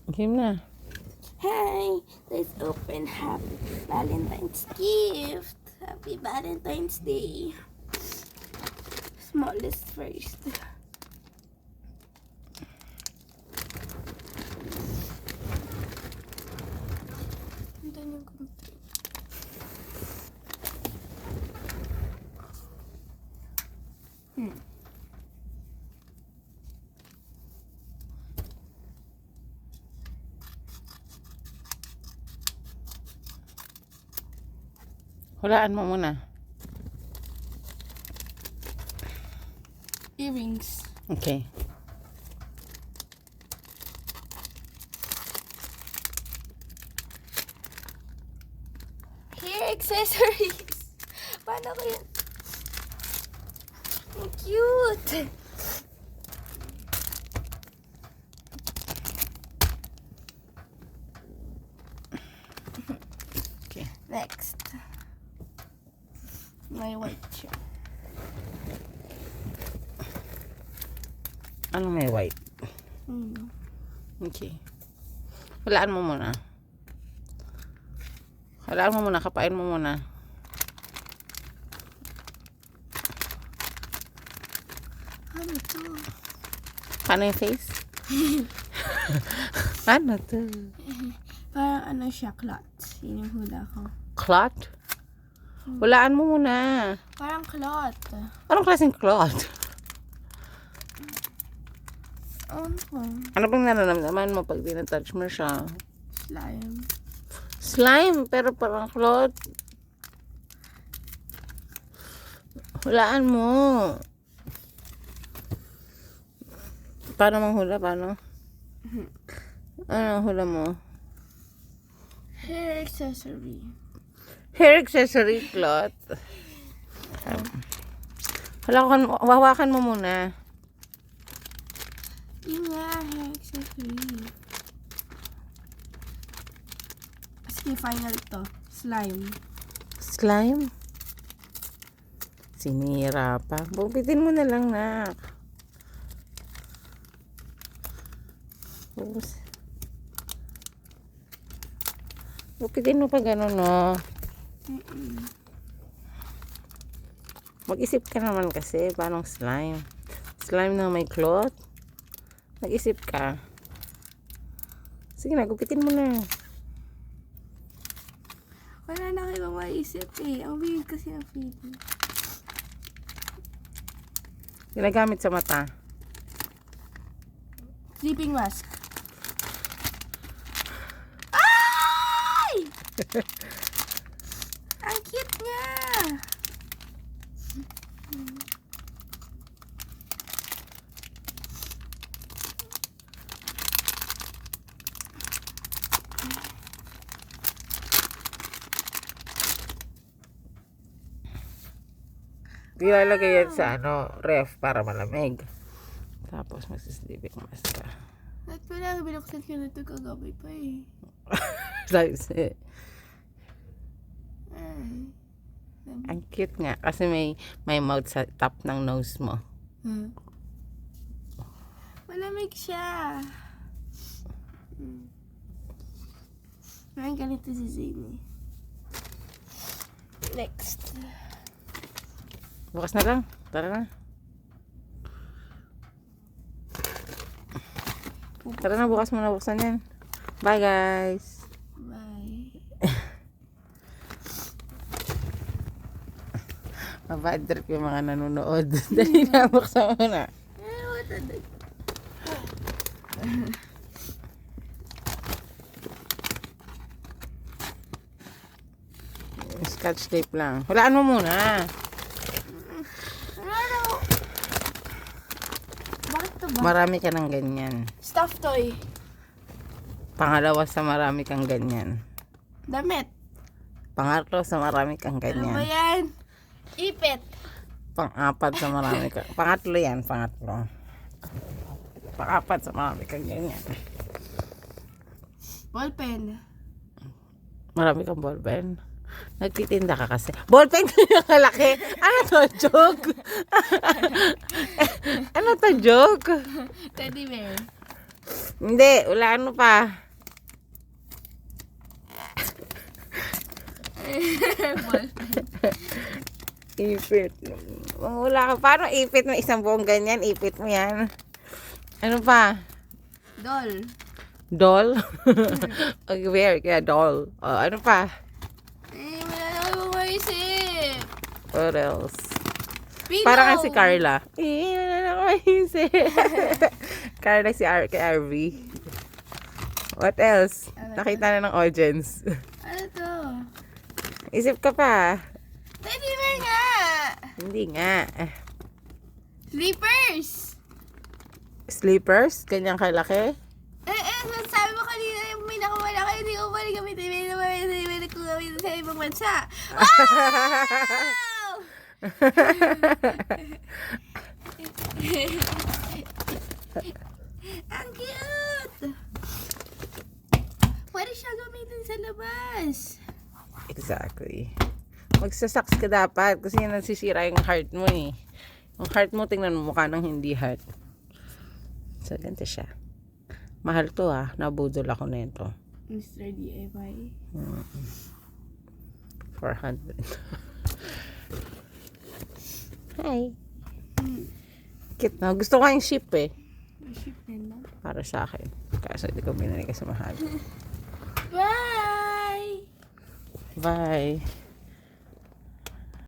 Game na. Hi, let's open Happy Valentine's gift. Happy Valentine's Day. Smallest first. Andan yung computer. Hulaan mo muna. Earrings. Okay. Hair accessories. Paano ko yun? Ang cute. Okay. Next. My white shirt. Anong may white? Okay. Hulaan mo muna. Hulaan mo muna. Kapain mo muna. Ano to? Paano yung face? Ano to? Parang ano siya, cloth. Yun yung hula ko. Cloth? Hulaan mo muna. Parang cloth. Anong klaseng cloth? Ano ko? Ano bang nararamdaman mo pag tinatouch mo siya? Slime. Slime, pero parang cloth. Hulaan mo. Paano manghula? Paano? Ano ang hula mo? Hair accessory. Hair accessory cloth. Hawakan mo muna. Yun nga, hair accessory. Sige, final to. Slime. Slime? Sinira pa. Bukitin mo na lang, nak. Bukitin mo pa gano'n, no? Mag-isip ka naman kasi. Paano slime? Slime na may cloth? Mag-isip ka. Sige na, gupitin mo na. Wala na kayo maisip eh. Ang weird kasi ang feeling. Ginagamit sa mata. Sleeping mask. Ay! Ang cute niya! Ilalagay yan sa ref para malamig. Tapos magsisleeping mask ka. At pala, binuksan ko na ito kagabi pa eh. Ay, Ay. ang cute nga. Kasi may mouth sa top ng nose mo. Malamig siya. Ngayon ganito si Zane. Next. Bukas na lang. Tara na. Tara na, bukas mo na buksan yan. Bye, guys. Bye. Mabad trip yung mga nanonood. Dali na, buksan mo na. What the... Scotch tape lang. Hulaan mo muna. Ano? Bakit to ba? Marami ka ng ganyan. Stuffed toy. Pangalawa sa marami kang ganyan. Damit. Pangatlo sa marami kang Ano ba ganyan. yan? Ipit. Pang-apat sa marami kang... Pangatlo yan, pangatlo. Pang-apat sa marami kang ganyan. Ballpen. Marami kang ballpen. Nagtitinda ka kasi. Ballpen yung kalaki. Ano to? Joke? Ano to? Joke? Teddy bear. Hindi, wala ano pa. Ipit. Wala ka. Paano ipit mo isang buong ganyan? Ipit mo yan. Ano pa? Doll. Doll? Okay, where? Kaya doll. Ano pa? Wala na kayo maisip. What else? Pillow. Parang nga si Carla. Wala na ako maisip. Carla si kay RV. What else? Nakita na ng audience. Ano to? Isip ka pa. Teddy bear nga. Hindi nga. Slippers. Slippers? Kanyang kalaki? Sabi mo kanina yung pinakamalaki, hindi ko pala gamitin. May ko gamitin sa ibang bansa. Wow! Ang cute! Pwede siya gamitin sa labas. Exactly. Magsasaks ka dapat kasi yan nasisira yung heart mo eh. Yung heart mo, tingnan mo mukha ng hindi heart. So, ganito siya. Mahal to nabudol ako na ito. Mr. DIY. 400. Hi. Cute na. Gusto ko yung ship eh. Ship din lang. Para sa akin. Kaso hindi ko binili kasi mahal. Bye! Bye.